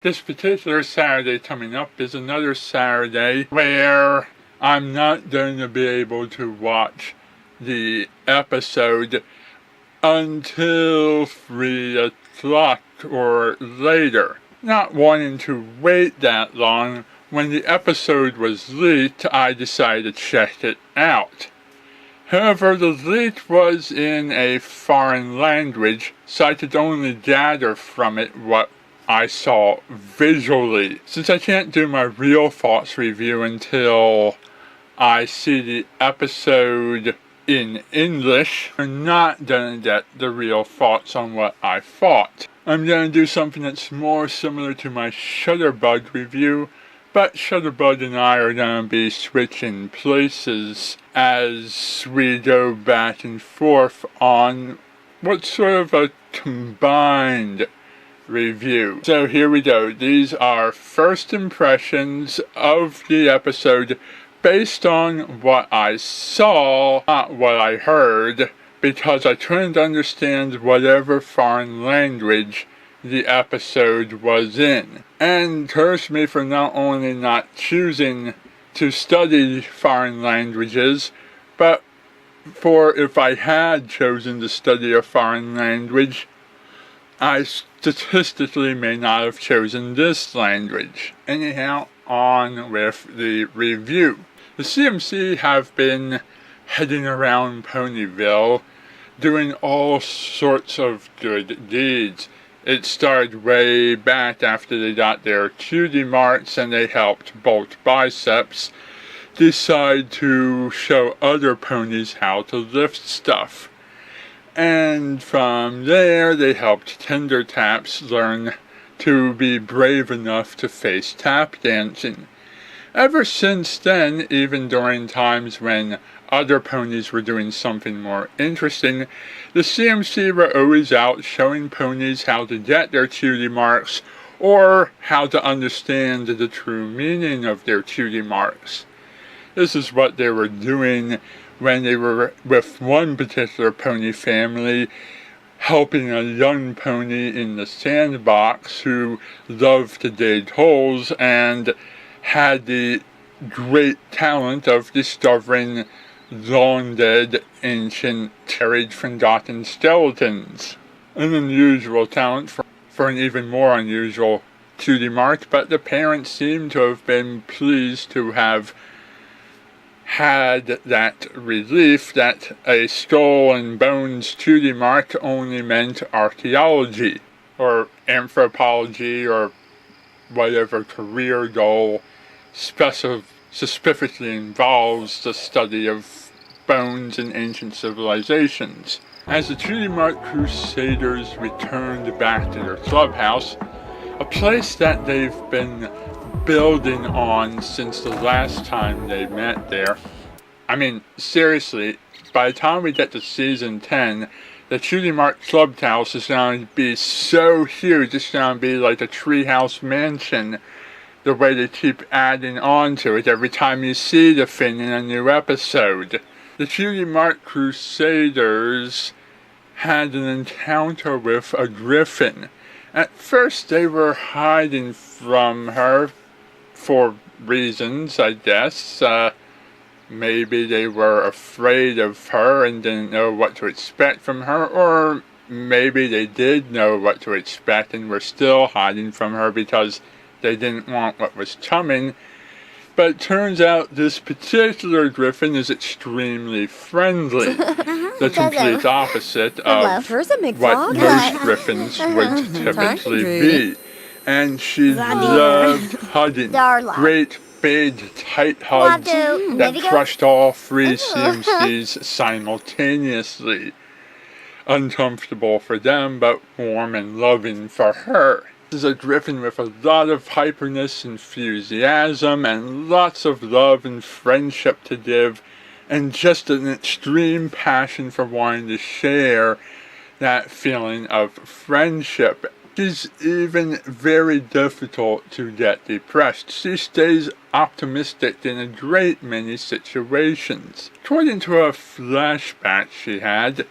This particular Saturday coming up is another Saturday where I'm not going to be able to watch the episode until 3 o'clock or later. Not wanting to wait that long, when the episode was leaked, I decided to check it out. However, the leak was in a foreign language, so I could only gather from it what I saw visually. Since I can't do my real thoughts review until I see the episode in English, I'm not going to get the real thoughts on what I thought. I'm going to do something that's more similar to my Shutterbug review, but Shutterbug and I are going to be switching places as we go back and forth on what's sort of a combined review. So here we go. These are first impressions of the episode based on what I saw, not what I heard, because I couldn't understand whatever foreign language the episode was in. And curse me for not only not choosing to study foreign languages, but for if I had chosen to study a foreign language, I statistically may not have chosen this language. Anyhow, on with the review. The CMC have been heading around Ponyville doing all sorts of good deeds. It started way back after they got their cutie marks and they helped both biceps decide to show other ponies how to lift stuff. And from there they helped Tender Taps learn to be brave enough to face tap dancing. Ever since then, even during times when other ponies were doing something more interesting, the CMC were always out showing ponies how to get their cutie marks or how to understand the true meaning of their cutie marks. This is what they were doing when they were with one particular pony family, helping a young pony in the sandbox who loved to dig holes and had the great talent of discovering long-dead, ancient, buried, forgotten skeletons. An unusual talent for an even more unusual cutie mark, but the parents seem to have been pleased to have had that relief that a skull and bones cutie mark only meant archaeology, or anthropology, or whatever career goal specifically involves the study of bones in ancient civilizations. As the Cutie Mark Crusaders returned back to their clubhouse, a place that they've been building on since the last time they met there. I mean, seriously, by the time we get to season 10, the Cutie Mark Clubhouse is going to be so huge, it's going to be like a treehouse mansion, the way they keep adding on to it every time you see the thing in a new episode. The Cutie Mark Crusaders had an encounter with a griffin. At first they were hiding from her for reasons, I guess. Maybe they were afraid of her and didn't know what to expect from her, or maybe they did know what to expect and were still hiding from her because they didn't want what was coming. But it turns out this particular griffin is extremely friendly. The complete opposite of what most griffins would typically be. And she loved hugging. Great, big, tight hugs that crushed all three CMCs simultaneously. Uncomfortable for them, but warm and loving for her. This is a griffin with a lot of hyperness, enthusiasm, and lots of love and friendship to give, and just an extreme passion for wanting to share that feeling of friendship. She's even very difficult to get depressed. She stays optimistic in a great many situations. According to a flashback she had,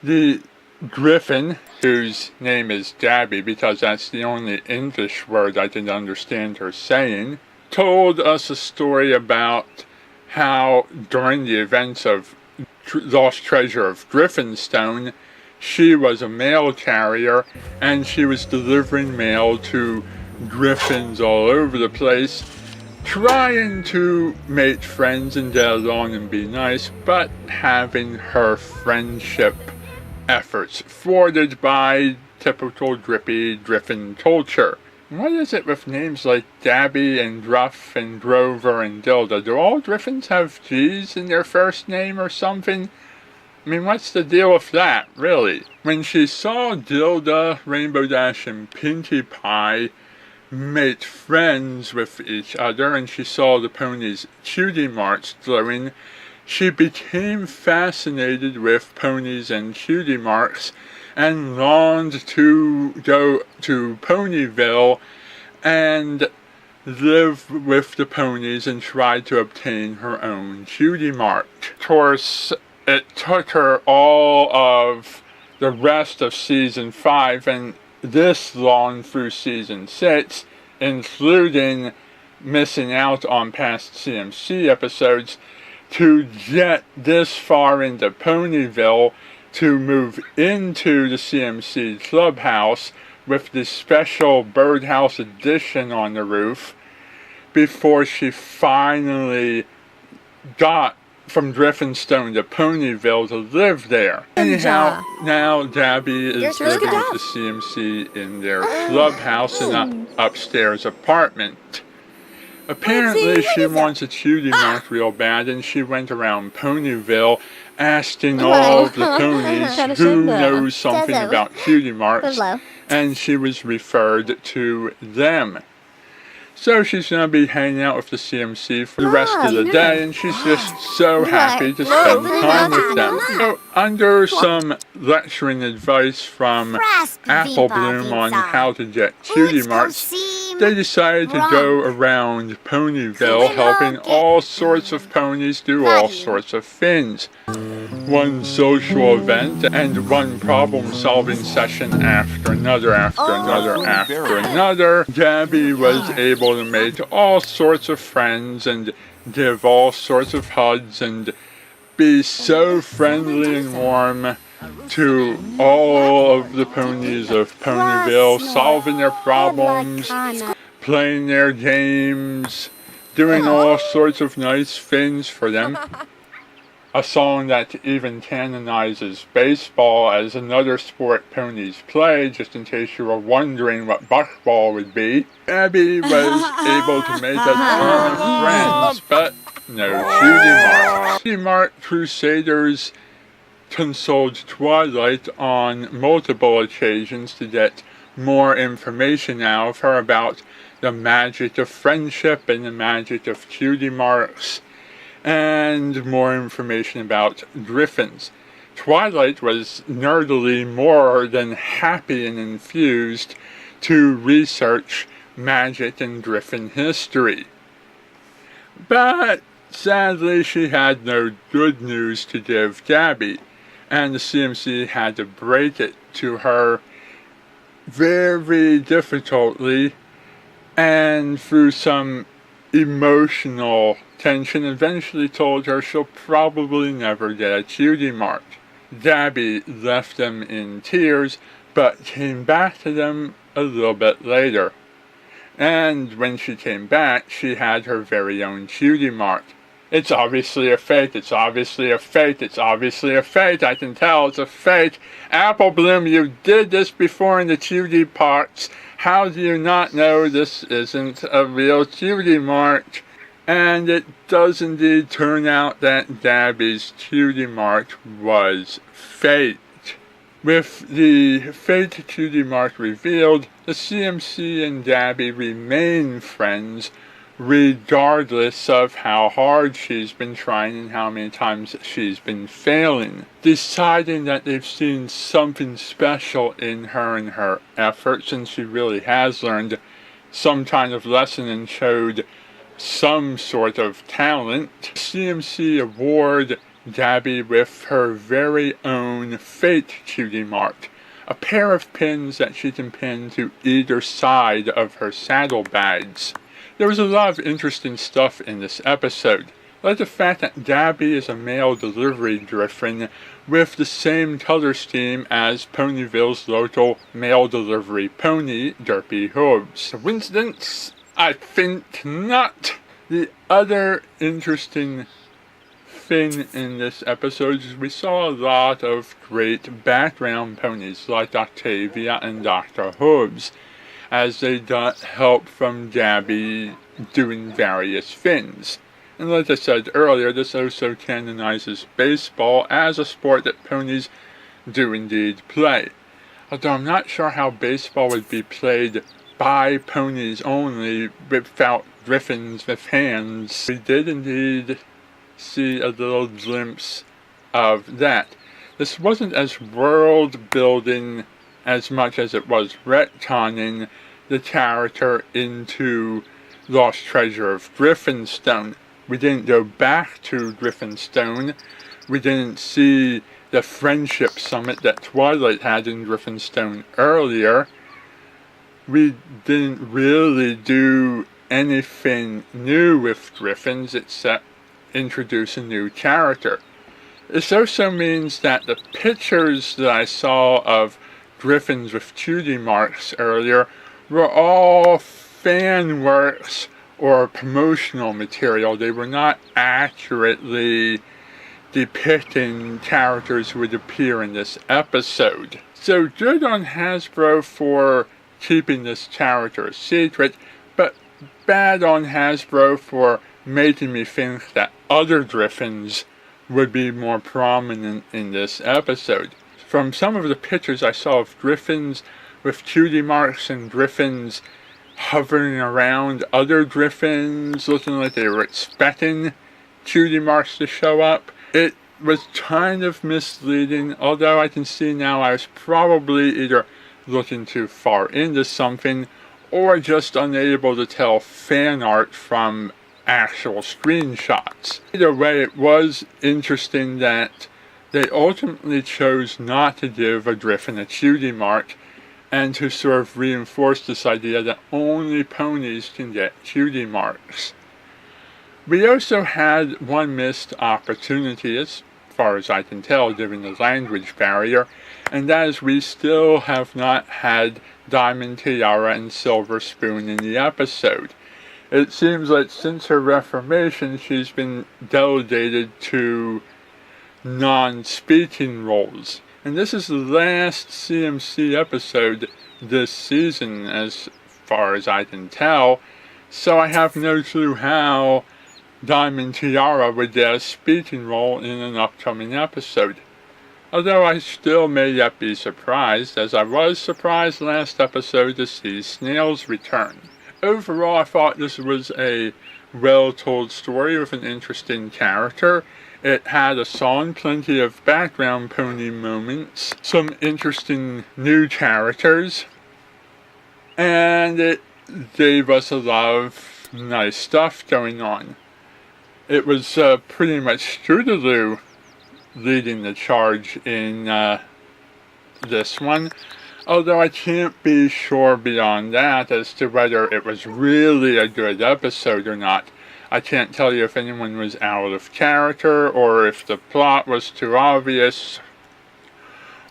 the Griffin, whose name is Gabby because that's the only English word I can understand her saying, told us a story about how during the events of Lost Treasure of Griffinstone, she was a mail carrier and she was delivering mail to griffins all over the place, trying to make friends and get along and be nice, but having her friendship efforts thwarted by typical drippy Griffin culture. What is it with names like Gabby and Gruff and Grover and Dilda? Do all Griffins have G's in their first name or something? I mean, what's the deal with that, really? When she saw Dilda, Rainbow Dash, and Pinkie Pie make friends with each other, and she saw the ponies' cutie marks glowing, she became fascinated with ponies and cutie marks and longed to go to Ponyville and live with the ponies and try to obtain her own cutie mark. Of course, it took her all of the rest of season 5 and this long through season 6, including missing out on past CMC episodes, to get this far into Ponyville to move into the CMC clubhouse with the special birdhouse edition on the roof before she finally got from Griffinstone to Ponyville to live there. Anyhow, now Gabby is living with the CMC in their clubhouse in an upstairs apartment. Apparently she wants a cutie mark real bad, and she went around Ponyville asking all of the ponies who knows something about cutie marks, and she was referred to them. So she's going to be hanging out with the CMC for the rest of the day, and she's just so happy to spend time with them. So, under some lecturing advice from Apple Bloom on how to get cutie marks, they decided to go around Ponyville helping all sorts of ponies do all sorts of things. One social event and one problem-solving session after another, after another. Gabby was able to make all sorts of friends and give all sorts of hugs and be so friendly and warm to all of the ponies of Ponyville, solving their problems, playing their games, doing all sorts of nice things for them. A song that even canonizes baseball as another sport ponies play, just in case you were wondering what buckball would be. Abby was able to make a ton of friends, but no cutie mark. Cutie Mark Crusaders consoled Twilight on multiple occasions to get more information out of her about the magic of friendship and the magic of cutie marks, and more information about griffins. Twilight was nerdily more than happy and infused to research magic and griffin history. But sadly, she had no good news to give Gabby, and the CMC had to break it to her very difficultly and through some emotional tension eventually told her she'll probably never get a cutie mark. Gabby left them in tears, but came back to them a little bit later. And when she came back, she had her very own cutie mark. It's obviously a fake, it's obviously a fake, it's obviously a fake, I can tell it's a fake. Apple Bloom, you did this before in the cutie parts. How do you not know this isn't a real cutie mark? And it does indeed turn out that Gabby's cutie mark was faked. With the fake cutie mark revealed, the CMC and Gabby remain friends regardless of how hard she's been trying and how many times she's been failing. Deciding that they've seen something special in her and her efforts, and she really has learned some kind of lesson and showed some sort of talent. CMC award Gabby with her very own fate cutie mark, a pair of pins that she can pin to either side of her saddlebags. There was a lot of interesting stuff in this episode, like the fact that Gabby is a mail delivery griffin with the same color scheme as Ponyville's local mail delivery pony, Derpy Hooves. Coincidence? I think not. The other interesting thing in this episode is we saw a lot of great background ponies like Octavia and Dr. Hooves, as they got help from Gabby doing various things. And like I said earlier, this also canonizes baseball as a sport that ponies do indeed play. Although I'm not sure how baseball would be played by ponies only without griffins with hands. We did indeed see a little glimpse of that. This wasn't as world building as much as it was retconning the character into Lost Treasure of Griffinstone. We didn't go back to Griffinstone. We didn't see the friendship summit that Twilight had in Griffinstone earlier. We didn't really do anything new with Griffins except introduce a new character. This also means that the pictures that I saw of Griffins with cutie marks earlier were all fan works or promotional material. They were not accurately depicting characters who would appear in this episode. So good on Hasbro for keeping this character a secret, but bad on Hasbro for making me think that other Griffins would be more prominent in this episode. From some of the pictures I saw of Griffins with cutie marks and Griffins hovering around other Griffins, looking like they were expecting cutie marks to show up, it was kind of misleading, although I can see now I was probably either looking too far into something or just unable to tell fan art from actual screenshots. Either way, it was interesting that they ultimately chose not to give a Griffin a cutie mark and to sort of reinforce this idea that only ponies can get cutie marks. We also had one missed opportunity, as far as I can tell, given the language barrier, and that is we still have not had Diamond Tiara and Silver Spoon in the episode. It seems like since her reformation, she's been delegated to non-speaking roles. And this is the last CMC episode this season, as far as I can tell, so I have no clue how Diamond Tiara would get a speaking role in an upcoming episode. Although I still may yet be surprised, as I was surprised last episode to see Snail's return. Overall, I thought this was a well-told story with an interesting character. It had a song, plenty of background pony moments, some interesting new characters, and it gave us a lot of nice stuff going on. It was pretty much Scootaloo leading the charge in this one, although I can't be sure beyond that as to whether it was really a good episode or not. I can't tell you if anyone was out of character or if the plot was too obvious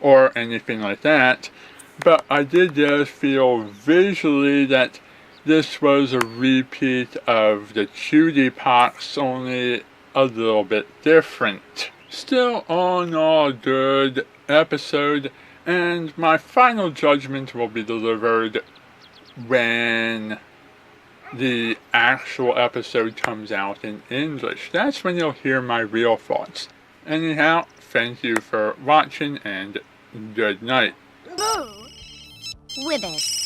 or anything like that, but I did feel visually that this was a repeat of the Cutie Marks, only a little bit different. Still, all in all, good episode, and my final judgment will be delivered when the actual episode comes out in English. That's when you'll hear my real thoughts. Anyhow, thank you for watching, and good night. Boo! Wibbis.